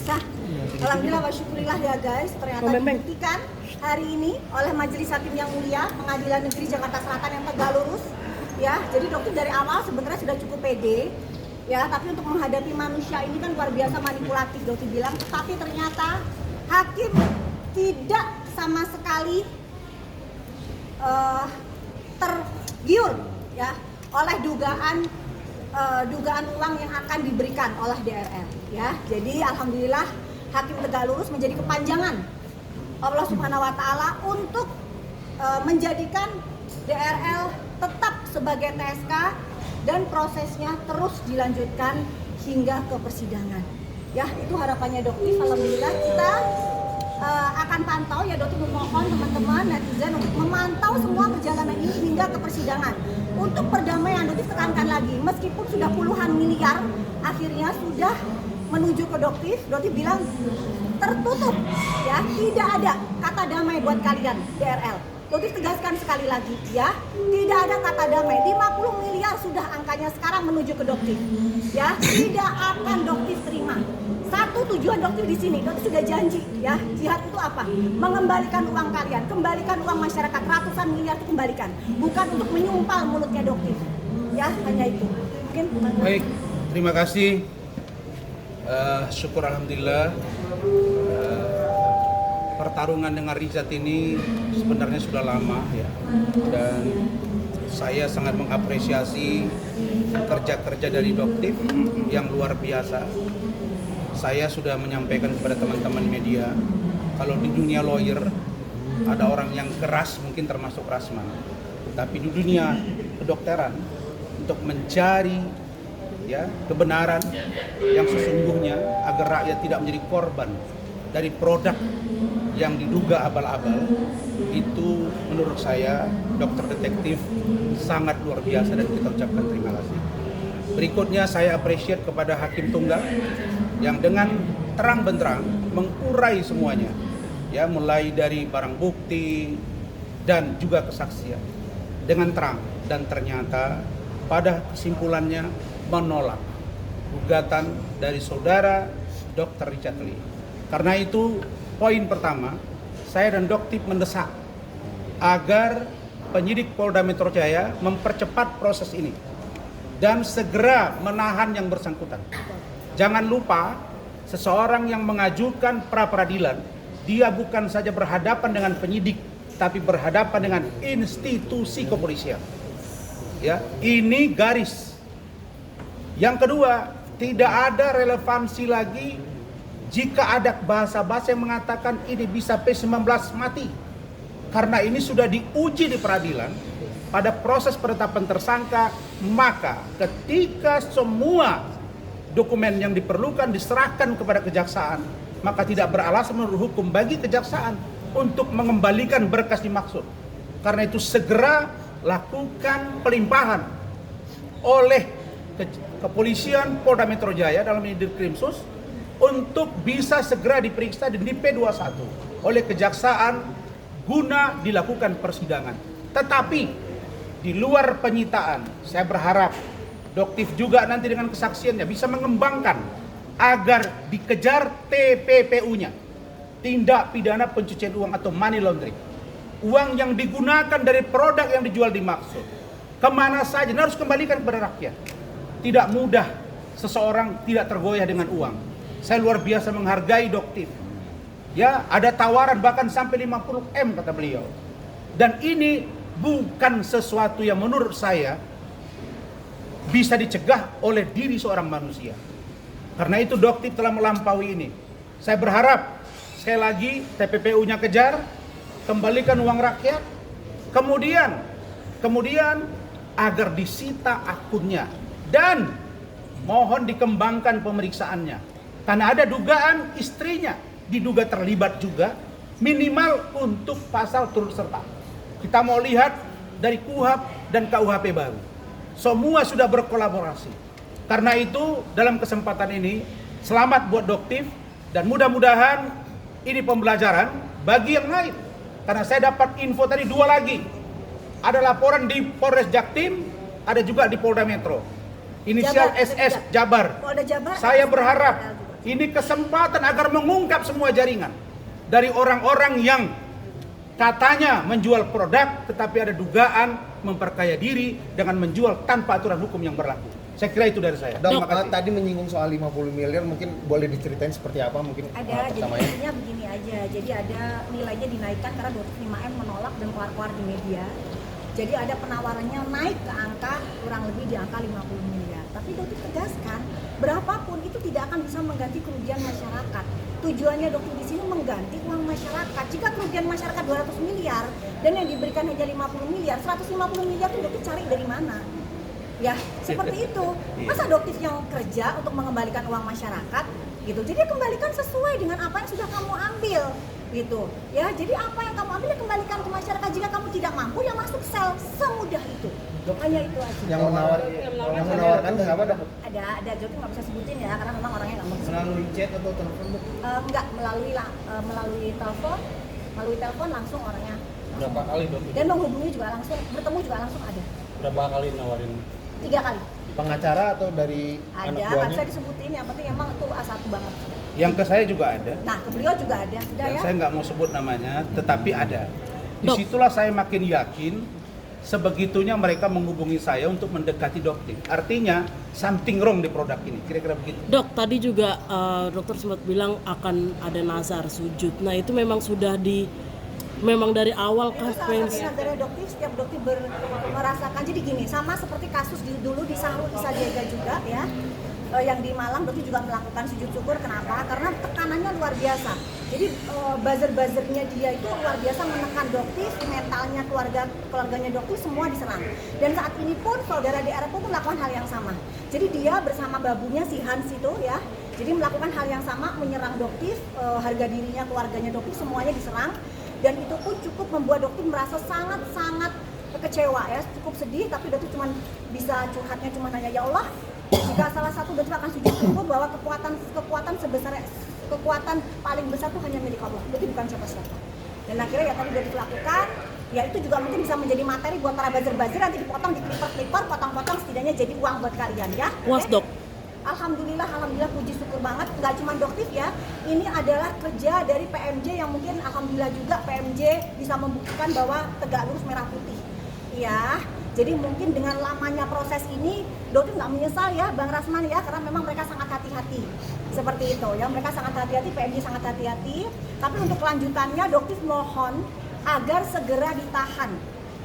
Nah, alhamdulillah wa syukurillah ya guys, ternyata dibuktikan hari ini oleh Majelis Hakim yang Mulia Pengadilan Negeri Jakarta Selatan yang tegak lurus. Ya, jadi dokter dari awal sebenarnya sudah cukup pede. Ya, tapi untuk menghadapi manusia ini kan luar biasa manipulatif, dokter bilang. Tapi ternyata hakim tidak sama sekali tergiur ya oleh dugaan uang yang akan diberikan oleh DRL ya. Jadi alhamdulillah hakim tegak lurus menjadi kepanjangan Allah Subhanahu wa taala untuk menjadikan DRL tetap sebagai TSK dan prosesnya terus dilanjutkan hingga ke persidangan. Ya, itu harapannya dokter. Alhamdulillah kita akan pantau ya dokter, memohon teman-teman netizen untuk memantau semua perjalanan ini hingga ke persidangan. Untuk perdamaian dokter tekankan lagi, meskipun sudah puluhan miliar akhirnya sudah menuju ke dokter bilang tertutup ya, tidak ada kata damai buat kalian DRL. Dokter tegaskan sekali lagi ya, tidak ada kata damai. 50 miliar sudah angkanya sekarang menuju ke dokter ya, tidak akan dokter terima. Satu tujuan dokter di sini, dokter sudah janji ya, jihad itu apa? Mengembalikan uang kalian, kembalikan uang masyarakat, ratusan miliar itu kembalikan, bukan untuk menyumpal mulutnya dokter ya, hanya itu. Mungkin baik, terima kasih. Syukur alhamdulillah, pertarungan dengan Richard ini sebenarnya sudah lama ya, dan saya sangat mengapresiasi kerja-kerja dari dokter yang luar biasa. Saya sudah menyampaikan kepada teman-teman media, kalau di dunia lawyer ada orang yang keras, mungkin termasuk Rasman, tapi di dunia kedokteran untuk mencari ya kebenaran yang sesungguhnya agar rakyat tidak menjadi korban dari produk yang diduga abal-abal, itu menurut saya dokter detektif sangat luar biasa dan kita ucapkan terima kasih. Berikutnya saya appreciate kepada Hakim Tunggal yang dengan terang benderang mengurai semuanya ya, mulai dari barang bukti dan juga kesaksian dengan terang, dan ternyata pada kesimpulannya menolak gugatan dari saudara Dr. Richard Lee. Karena itu poin pertama, saya dan Doktif mendesak agar penyidik Polda Metro Jaya mempercepat proses ini dan segera menahan yang bersangkutan. Jangan lupa, seseorang yang mengajukan pra-peradilan, dia bukan saja berhadapan dengan penyidik, tapi berhadapan dengan institusi kepolisian. Ya, ini garis. Yang kedua, tidak ada relevansi lagi jika ada bahasa-bahasa yang mengatakan ini bisa P19 mati. Karena ini sudah diuji di peradilan pada proses penetapan tersangka, maka ketika semua dokumen yang diperlukan diserahkan kepada kejaksaan, maka tidak beralasan menurut hukum bagi kejaksaan untuk mengembalikan berkas dimaksud. Karena itu segera lakukan pelimpahan oleh kepolisian Polda Metro Jaya dalam ini Dirkrimsus untuk bisa segera diperiksa dan di P21 oleh kejaksaan guna dilakukan persidangan. Tetapi di luar penyitaan, saya berharap Doktif juga nanti dengan kesaksiannya bisa mengembangkan agar dikejar TPPU-nya, tindak pidana pencucian uang atau money laundering. Uang yang digunakan dari produk yang dijual dimaksud kemana saja harus kembalikan kepada rakyat. Tidak mudah seseorang tidak tergoyah dengan uang. Saya luar biasa menghargai Doktif. Ya, ada tawaran bahkan sampai 50 M kata beliau. Dan ini bukan sesuatu yang menurut saya bisa dicegah oleh diri seorang manusia. Karena itu Doktif telah melampaui ini. Saya berharap sekali lagi TPPU-nya kejar, kembalikan uang rakyat, kemudian agar disita akunnya dan mohon dikembangkan pemeriksaannya. Karena ada dugaan istrinya diduga terlibat juga, minimal untuk pasal turut serta. Kita mau lihat dari KUHP dan KUHP baru. Semua sudah berkolaborasi. Karena itu dalam kesempatan ini selamat buat Doktif dan mudah-mudahan ini pembelajaran bagi yang lain. Karena saya dapat info tadi 2 lagi. Ada laporan di Polres Jaktim, ada juga di Polda Metro. Inisial Jabar, SS Jabar. Polda Jabar. Saya berharap Ini kesempatan agar mengungkap semua jaringan dari orang-orang yang katanya menjual produk, tetapi ada dugaan memperkaya diri dengan menjual tanpa aturan hukum yang berlaku. Saya kira itu dari saya. Dok, Terima kasih. tadi menyinggung soal 50 miliar, mungkin boleh diceritain seperti apa mungkin Ada, jadi pertamanya? intinya begini aja. Jadi ada nilainya dinaikkan karena 25M menolak dan keluar-keluar di media. Jadi ada penawarannya naik ke angka kurang lebih di angka 50 miliar. Tapi Dokter tegaskan, berapapun itu tidak akan bisa mengganti kerugian masyarakat. Tujuannya Dokter di sini mengganti uang masyarakat. Jika kerugian masyarakat 200 miliar dan yang diberikan hanya 50 miliar, 150 miliar itu Dokter cari dari mana? Ya, seperti itu. Masa Dokter yang kerja untuk mengembalikan uang masyarakat gitu. Jadi kembalikan sesuai dengan apa yang sudah kamu ambil gitu. Ya, jadi apa yang kamu ambil ya kembalikan ke masyarakat. Jika kamu tidak mampu ya masuk sel, semudah itu. Hanya itu aja. Yang menawarkan siapa, Dok? Ada Dokter nggak bisa sebutin ya karena memang orangnya nggak mau. Melalui chat atau telepon, Dok? Enggak, melalui telepon langsung orangnya. Berapa kali, Dok? Dan menghubungi juga langsung, bertemu juga langsung ada. Berapa kali nawarin? 3 kali. Pengacara atau dari Ada, anak nggak buahnya? bisa disebutin, yang penting emang itu A1 banget. Yang ke saya juga ada. Nah, ke beliau juga ada, sudah Dan ya. saya nggak mau sebut namanya, tetapi ada. Disitulah saya makin yakin sebegitunya mereka menghubungi saya untuk mendekati Dokter. Artinya something wrong di produk ini, kira-kira begitu. Dok, tadi juga dokter sempat bilang akan ada nazar sujud. Nah itu memang sudah memang dari awal Itu kah salah fans? satu negara Dokter, setiap Dokter merasakan. Jadi gini, sama seperti kasus dulu di Sahrul Isadiaga juga ya, yang di Malang Dokter juga melakukan sujud syukur. Kenapa? Karena tekanannya luar biasa. Jadi buzzer-buzzernya dia itu luar biasa menekan Dokter, mentalnya keluarganya Dokter semua diserang. Dan saat ini pun saudara DR pun melakukan hal yang sama. Jadi dia bersama babunya si Hans itu ya, jadi melakukan hal yang sama, menyerang Dokter, harga dirinya, keluarganya Dokter semuanya diserang. Dan itu pun cukup membuat Dokter merasa sangat-sangat kecewa ya, cukup sedih. Tapi Dokter cuma bisa curhatnya cuma hanya ya Allah, jika salah satu Dokter akan sujud syukur bahwa kekuatan paling besar itu hanya milik Allah, Dokter bukan siapa-siapa. Dan akhirnya ya tadi Dokter lakukan, ya itu juga mungkin bisa menjadi materi buat para buzzer-buzzer, nanti dipotong, diklipper, potong-potong, setidaknya jadi uang buat kalian ya. Puas, Oke? Dok? Alhamdulillah, puji syukur banget. Nggak cuma Dokter ya, ini adalah kerja dari PMJ yang mungkin alhamdulillah juga PMJ bisa membuktikan bahwa tegak lurus merah putih. Ya, jadi mungkin dengan lamanya proses ini, Dokter nggak menyesal ya, Bang Rasman ya, karena memang mereka sangat hati-hati. Seperti itu ya, mereka sangat hati-hati, PMJ sangat hati-hati. Tapi untuk kelanjutannya, Dokter mohon agar segera ditahan.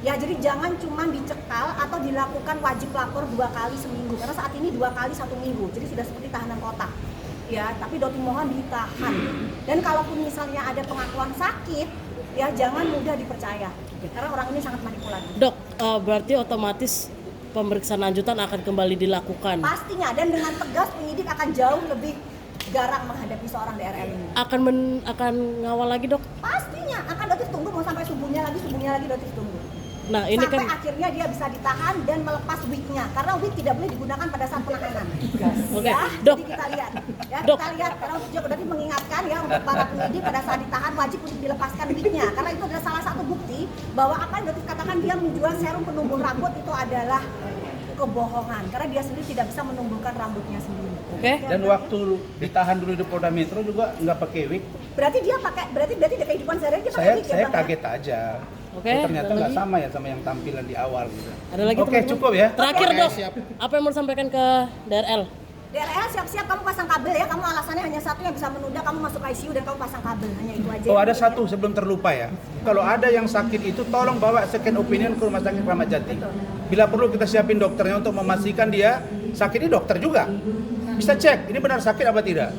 Ya, jadi jangan cuma dicekal atau dilakukan wajib lapor 2 kali seminggu, karena saat ini 2 kali 1 minggu, jadi sudah seperti tahanan kota. Ya, tapi Dokter mohon ditahan. Dan kalaupun misalnya ada pengakuan sakit, ya jangan mudah dipercaya, karena orang ini sangat manipulatif. Dok, berarti otomatis pemeriksaan lanjutan akan kembali dilakukan. Pastinya, dan dengan tegas penyidik akan jauh lebih garang menghadapi seorang DRL ini. Akan ngawal lagi, Dok? Pastinya, akan Dokter tunggu mau sampai subuhnya lagi Dokter tunggu. Nah ini Sampai kan akhirnya dia bisa ditahan dan melepas wignya, karena wig tidak boleh digunakan pada saat penahanan. Oke, Ya, Dok. jadi kita lihat, ya Dok. kita lihat karena berarti mengingatkan ya untuk para penyidik pada saat ditahan wajib untuk dilepaskan wignya, karena itu adalah salah satu bukti bahwa apa yang Dokter katakan dia menjual serum penumbuh rambut itu adalah kebohongan, karena dia sendiri tidak bisa menumbuhkan rambutnya sendiri. Oke. Dan waktu ditahan dulu di Polda Metro juga nggak pakai wig. Berarti dia pakai, berarti di kehidupan sehari-hari dia pakai Saya wig ya, saya Bang, ya? kaget aja. Oke, Oh, ternyata ada nggak lagi? sama ya sama yang tampilan di awal gitu. Ada lagi, Oke, teman-teman? cukup ya. Terakhir, Oke, Dok, siap. apa yang mau disampaikan ke DRL? DRL siap-siap kamu pasang kabel ya, kamu alasannya hanya satu yang bisa menunda kamu masuk ICU dan kamu pasang kabel, hanya itu aja. Oh, ada satu sebelum terlupa ya. Kalau ada yang sakit itu tolong bawa second opinion ke Rumah Sakit Kramat Jati. Bila perlu kita siapin dokternya untuk memastikan dia sakit, ini dokter juga. Bisa cek ini benar sakit apa tidak.